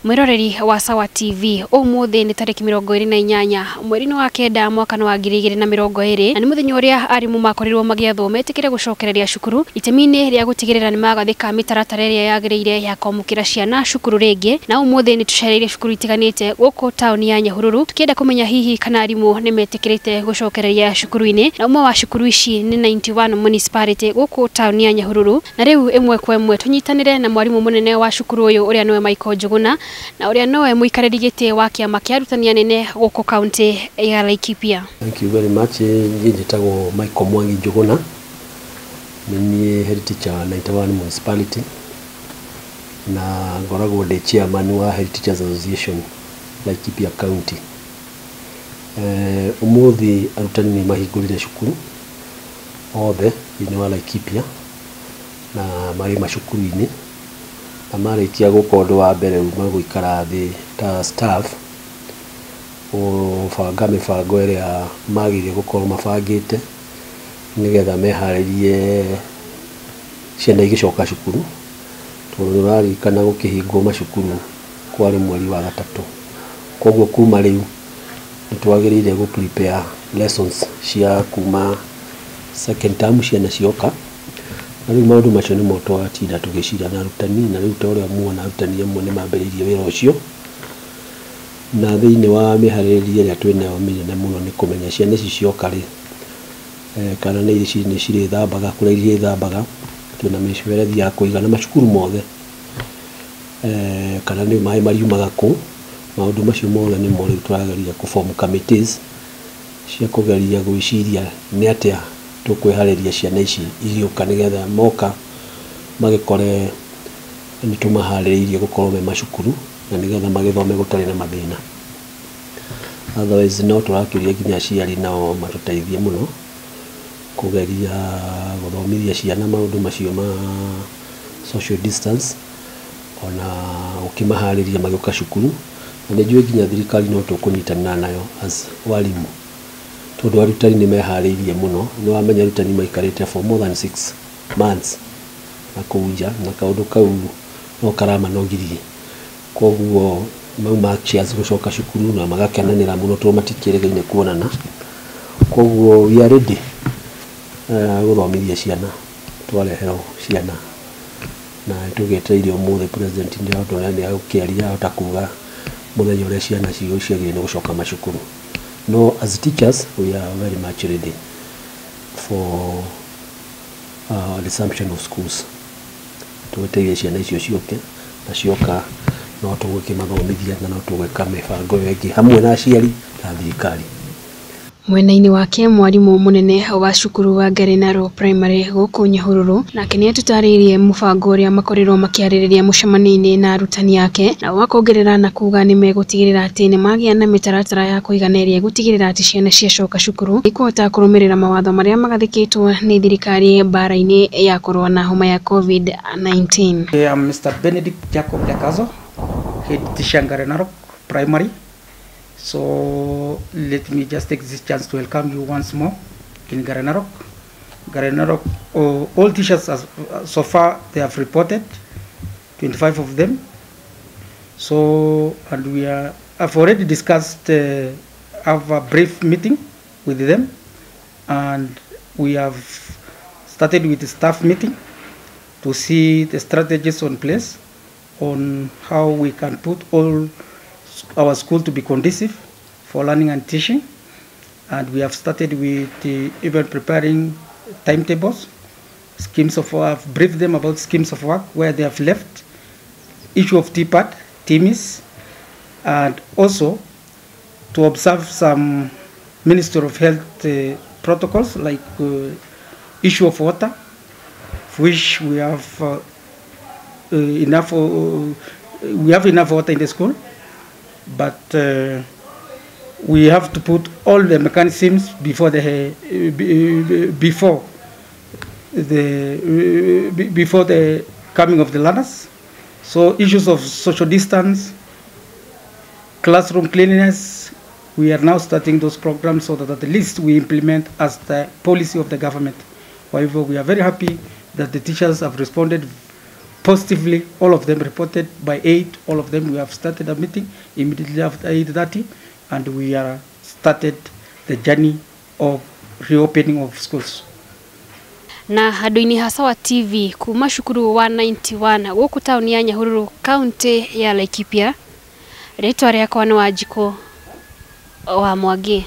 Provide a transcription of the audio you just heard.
Mwiroreri wa Sawa TV umuthi ni tariki 28 mweri wa kenda mwaka wa 2020 na ni muthenya uria arimu makorirwo magiathwo metikire gucokereria cukuru itemini ria gutigirira ni magathika mitaratara iria yagiriire ya kwamukira ciana cukuru ringi na umuthi ni tucereire cukuru itiganite guku tauni ya Nyahururu tukienda kumenya hihi kana arimu ni metikirite gucokereria cukuru-ini na umwe wa cukuru ici ni 91 municipality guku tauni ya Nyahururu na riu imwe kwa imwe tunyitanire na mwarimu munene wa cukuru uyu uria nowe Michael Njuguna na uria nowe muikariri giti wa kiama kia arutani anene guku county ya Laikipia. Thank you very much. Njitagwo Michael Mwangi Njuguna, ni head teacher 91 municipality na ngoragwo de chairman wa Head Teachers Association Laikipia County. Umuthi arutani ni mahingurire cukuru othe thini wa Laikipia na mari macukuru-ini na marikia gukondu wa mbere magũikara thĩ ta staff banga mibango iria magire gukorwo mabangite nigetha meharĩrie ciana igicoka cukuru tondu rarikana gukihingwo macukuru kwari mweri wa gatatu. Koguo kuma riu nitwagirire gu prepare lessons cia kuma second term ciana cioka na riu maundu macio ni mo twatinda tugicira na arutani na riu toria muona arutani amwe ni mambĩrĩirie wĩra ũcio na thĩinĩ wa mĩharĩrĩrie ĩrĩa twĩnayo mĩnene mũno ni kũmenya ciana ici cioka rĩ kana nĩ cirĩ thambaga kũrĩa irĩ thambaga twĩna mĩberethi ya kũigana macukuru mothe kana nĩ maĩ mariumaga kũ. Maũndũ macio mothe nĩ mo rĩu tũrageria kũform committees cia kũgeria gwĩciria nĩ atĩa tukwĩharĩria ciana ici igĩũka nĩgetha moka magĩkore nĩ tũmaharĩrĩirie gũkorwo me macukuru na nĩgetha magĩthome gũtarĩ na mathĩna. Otherwise no tũrakĩria nginya aciari nao matũteithie mũno kũgeria gũthomithia ciana maũndũ macio ma social distance ona ũkĩmaharĩria magĩũka cukuru na nĩnjũĩ nginya thirikari no tũkũnyitanĩra nayo as walimu tondu arutani ni meharĩirie mũno. Nĩ wamenya arutani maikarĩte for more than 6 months na kũnja na kaũndũ kau no karamanogirie. Koguo mauma chance gũcoka cukuru na magakenanĩra mũno tondũ matikĩrĩgĩine kuonana. Koguo we are ready gũthomithia ciana twarehero ciana na tũgetereire ũmũthĩ president nĩ agũkĩaria ahota kuga mũthenya ũrĩa ciana ciagĩrĩire nĩ gũcoka macukuru. No, as teachers, we are very much ready for resumption of schools. Tuweteire ciana icio cioke na cioka no tũgũkĩmathomithia na no tũgwĩka mĩbango ĩngĩ hamwe na aciari na thirikari. Mwena-inĩ wake mwarimu munene wa cukuru wa Garenaro Primary guku Nyahururu nake nĩ atutarĩirie mũbango ũrĩa makorirwo makĩarĩrĩria mũcemanio-inĩ na arutani yake na wakongerera na kuga nĩ megũtigĩrĩra atĩ nĩ magĩa na mĩtaratara ya kũiganĩria gũtigĩrĩra atĩ ciana ciacoka cukuru ikũhota kũrũmĩrĩra mawatho marĩa magathĩkĩtwo nĩ thirikari mbara-inĩ ya kũrũa na homa ya COVID-19. I am Mr. Benedict Jacob Lekazo, head teacher Garenaro Primary. So let me just take this chance to welcome you once more in Garenaro. Garenaro, all teachers so far they have reported, 25 of them. So and I've already discussed, have a brief meeting with them, and we have started with the staff meeting to see the strategies on place on how we can put all our school to be conducive for learning and teaching, and we have started with even preparing timetables, schemes of work. I've briefed them about schemes of work where they have left, issue of TPAT, TMIS, and also to observe some Ministry of Health protocols like issue of water, which we have enough water in the school. But we have to put all the mechanisms before the coming of the learners. So issues of social distance, classroom cleanliness, we are now starting those programs so that at least we implement as the policy of the government. However, we are very happy that the teachers have responded positively. All of them reported by 8. All of them, we have started a meeting immediately after 8:30, and we are started the journey of reopening of schools. Na handu-ini hasa wa TV kuma cukuru wa 91 guku tauni ya Nyahururu county ya Laikipia, ritwa riakwa ni Wanjiku wa Mwangi.